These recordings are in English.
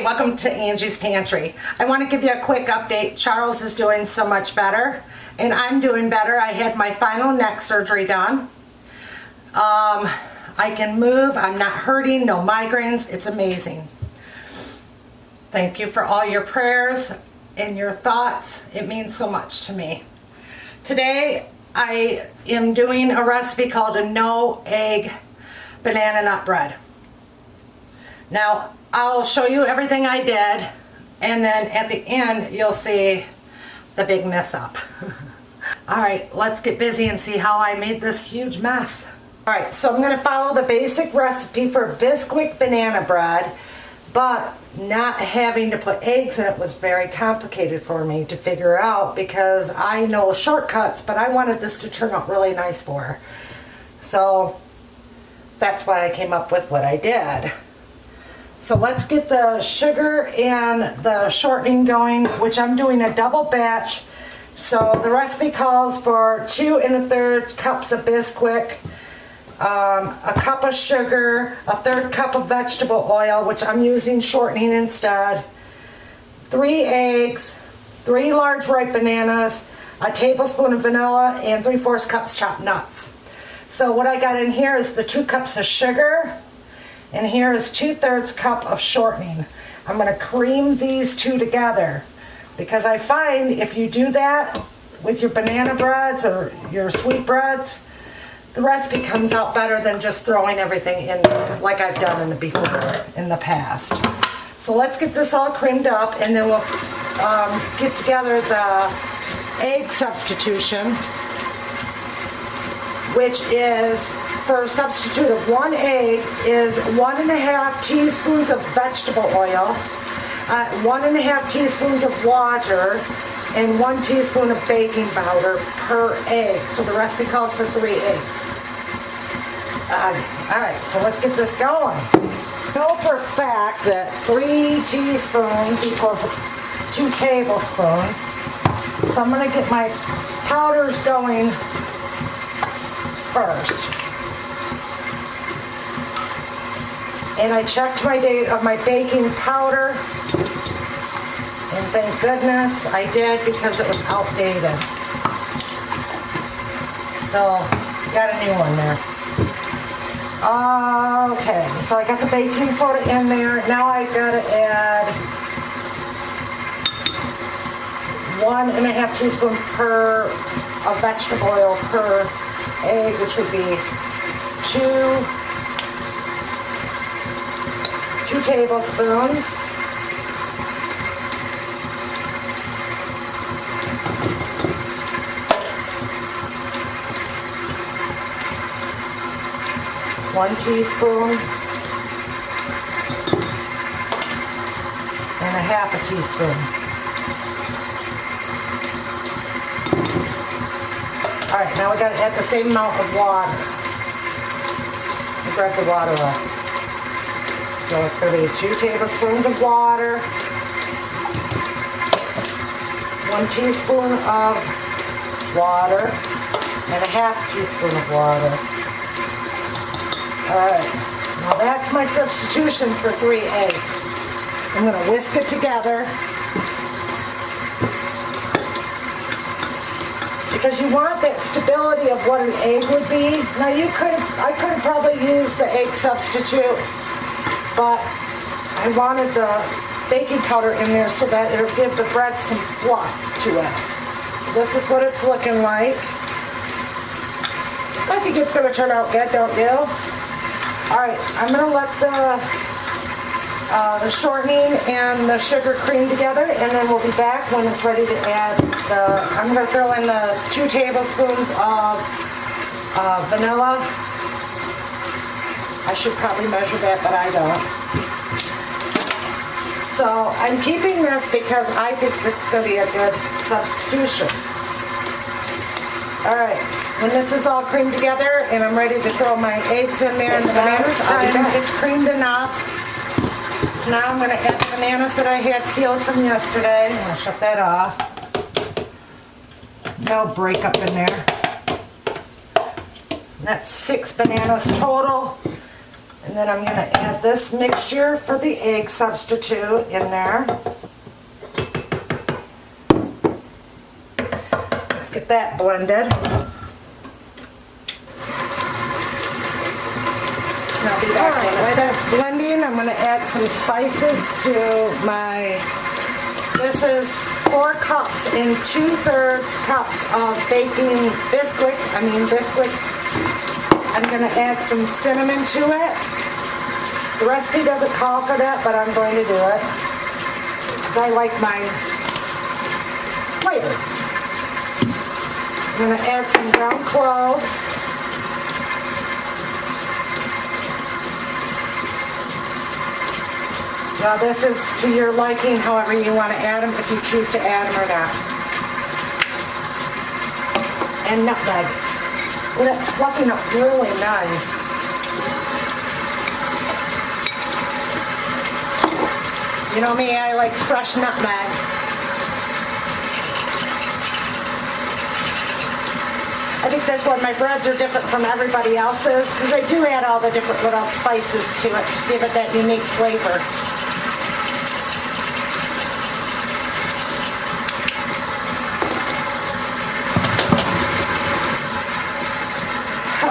Welcome to Angie's Pantry. I want to give you a quick update. Charles is doing so much better, and I'm doing better. I had my final neck surgery done. I can move. I'm not hurting. No migraines. It's amazing. Thank you for all your prayers and your thoughts. It means so much to me. Today, I am doing a recipe called a no egg banana nut bread. Now, I'll show you everything I did, and then at the end, you'll see the big mess up. All right, let's get busy and see how I made this huge mess. All right, so I'm gonna follow the basic recipe for Bisquick banana bread, but not having to put eggs in it was very complicated for me to figure out because I know shortcuts, but I wanted this to turn out really nice for her. So that's why I came up with what I did. So let's get the sugar and the shortening going, which I'm doing a double batch. So the recipe calls for 2 1/3 cups of Bisquick, a cup of sugar, a 1/3 cup of vegetable oil, which I'm using shortening instead, 3 eggs, 3 large ripe bananas, a tablespoon of vanilla, and 3/4 cups chopped nuts. So what I got in here is the 2 cups of sugar, and here is 2/3 cup of shortening. I'm gonna cream these two together because I find if you do that with your banana breads or your sweet breads, the recipe comes out better than just throwing everything in there like I've done in the past. So let's get this all creamed up, and then we'll get together the egg substitution, which is, for a substitute of 1 egg, is 1½ teaspoons of vegetable oil, 1½ teaspoons of water, and 1 teaspoon of baking powder per egg. So the recipe calls for 3 eggs. All right, so let's get this going. Know for a fact that 3 teaspoons equals 2 tablespoons. So I'm gonna get my powders going first. And I checked my date of my baking powder, and thank goodness I did because it was outdated. So, got a new one there. Okay, so I got the baking soda in there. Now I gotta add 1½ teaspoon of vegetable oil per egg, which would be 2 tablespoons. One teaspoon and 1/2 teaspoon. All right, now we got to add the same amount of water. Grab the water up. So it's going to be 2 tablespoons of water, 1 teaspoon of water, and 1/2 teaspoon of water. All right, now that's my substitution for 3 eggs. I'm going to whisk it together because you want that stability of what an egg would be. Now I could have probably used the egg substitute, but I wanted the baking powder in there so that it'll give the bread some fluff to it. This is what it's looking like. I think it's going to turn out good, don't you? All right, I'm going to let the shortening and the sugar cream together, and then we'll be back when it's ready to add I'm going to throw in the 2 tablespoons of vanilla. I should probably measure that, but I don't. So I'm keeping this because I think this is going to be a good substitution. All right, when this is all creamed together and I'm ready to throw my eggs in there and the bananas, it's creamed enough. So now I'm going to add the bananas that I had peeled from yesterday. I'm going to shut that off. No breakup in there. That's 6 bananas total. And then I'm going to add this mixture for the egg substitute in there. Let's get that blended. And I'll be back. While that's blending, I'm going to add some spices to my, this is 4 cups and 2/3 cups of baking Bisquick. I'm going to add some cinnamon to it. The recipe doesn't call for that, but I'm going to do it because I like mine flavored. I'm going to add some ground cloves. Now this is to your liking, however you want to add them, if you choose to add them or not. And nutmeg. Well, that's fluffing up really nice. You know me, I like fresh nutmeg. I think that's why my breads are different from everybody else's, because I do add all the different little spices to it to give it that unique flavor.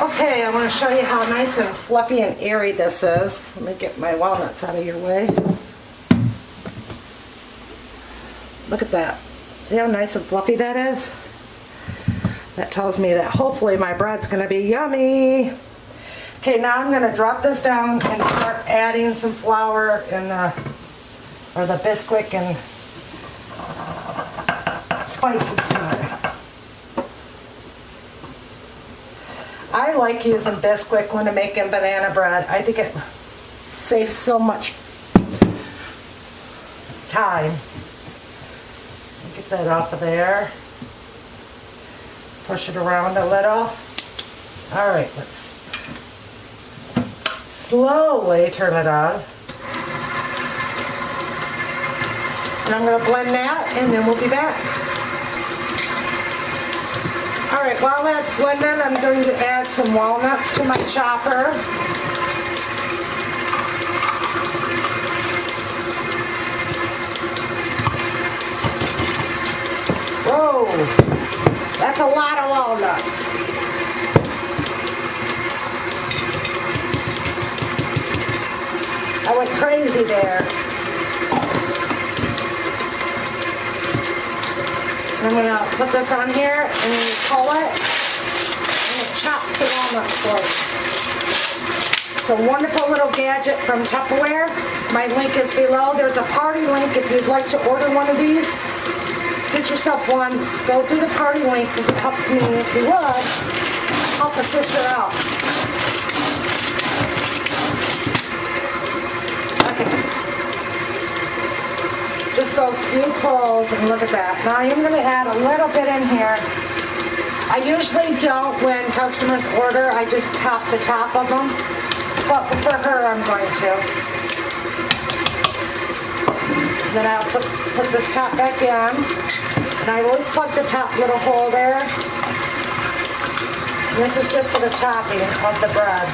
Okay, I want to show you how nice and fluffy and airy this is. Let me get my walnuts out of your way. Look at that. See how nice and fluffy that is? That tells me that hopefully my bread's going to be yummy. Okay, now I'm going to drop this down and start adding some flour and or the Bisquick and spices to it. I like using Bisquick when I'm making banana bread. I think it saves so much time. Get that off of there. Push it around a little. All right, let's slowly turn it on. And I'm going to blend that and then we'll be back. All right, while that's blending, I'm going to add some walnuts to my chopper. Whoa, that's a lot of walnuts. I went crazy there. I'm going to put this on here and then pull it, and it chops the walnuts for you. It's a wonderful little gadget from Tupperware. My link is below. There's a party link if you'd like to order one of these. Get yourself one. Go through the party link because it helps me, if you would, help a sister out. Just those few pulls, and look at that. Now I'm going to add a little bit in here. I usually don't when customers order. I just top the top of them. But for her, I'm going to. And then I'll put this top back in. And I always plug the top little hole there. And this is just for the topping of the bread.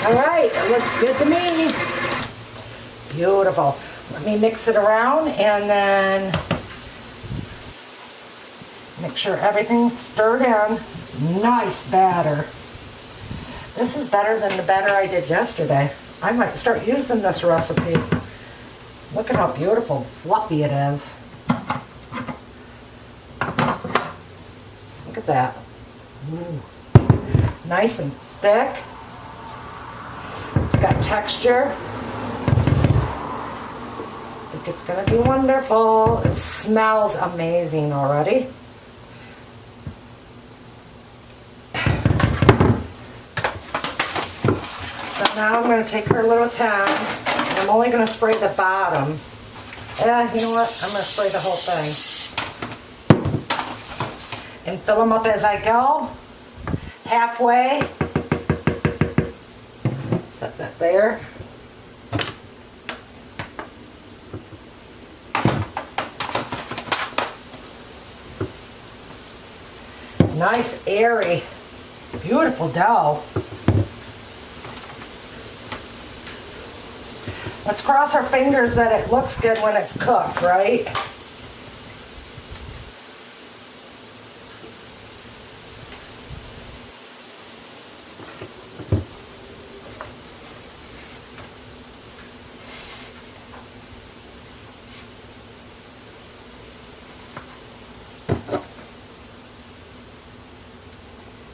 All right, it looks good to me. Beautiful. Let me mix it around and then make sure everything's stirred in. Nice batter. This is better than the batter I did yesterday. I might start using this recipe. Look at how beautiful, fluffy it is. Look at that. Ooh. Nice and thick. It's got texture. I think it's going to be wonderful. It smells amazing already. So now I'm going to take her little towels. I'm only going to spray the bottom. You know what? I'm going to spray the whole thing. And fill them up as I go. Halfway. Set that there. Nice, airy, beautiful dough. Let's cross our fingers that it looks good when it's cooked, right?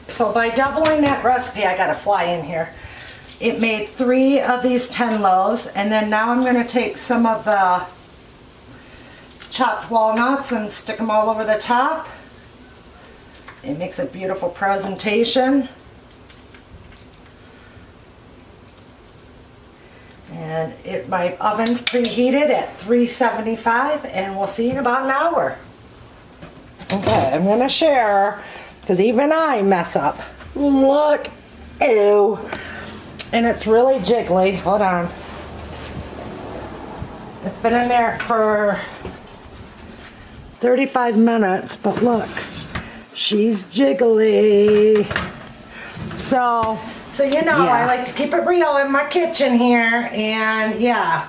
So by doubling that recipe, I got a fly in here. It made 3 of these 10 loaves, and then now I'm going to take some of the chopped walnuts and stick them all over the top. It makes a beautiful presentation. And my oven's preheated at 375, and we'll see you in about an hour. Okay, I'm going to share, because even I mess up. Look, ew. And it's really jiggly. Hold on. It's been in there for 35 minutes, but look, she's jiggly. So you know, yeah. I like to keep it real in my kitchen here, and yeah,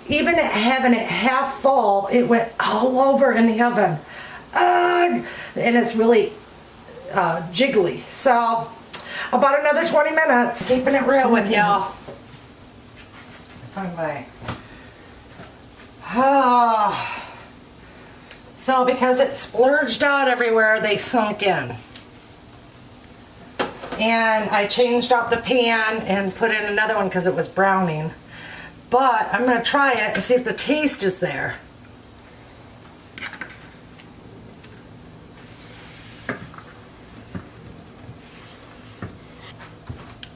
even at having it half full, it went all over in the oven. And it's really jiggly. So about another 20 minutes, keeping it real with y'all. So because it splurged out everywhere, they sunk in. And I changed out the pan and put in another one because it was browning. But I'm going to try it and see if the taste is there.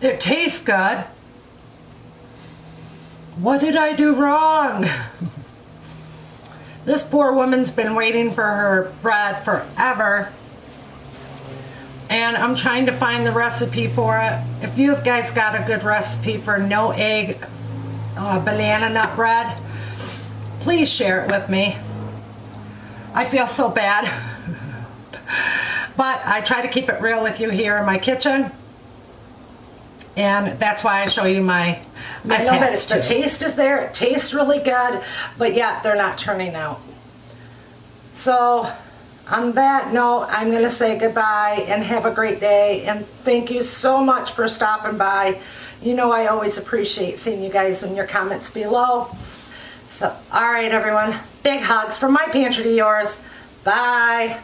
It tastes good. What did I do wrong? This poor woman's been waiting for her bread forever. And I'm trying to find the recipe for it. If you guys got a good recipe for no egg banana nut bread, please share it with me. I feel so bad. But I try to keep it real with you here in my kitchen. And that's why I show you my mishaps. I know that the taste is there. It tastes really good. But yet they're not turning out. So on that note, I'm going to say goodbye and have a great day. And thank you so much for stopping by. You know I always appreciate seeing you guys in your comments below. So, all right, everyone. Big hugs from my pantry to yours. Bye.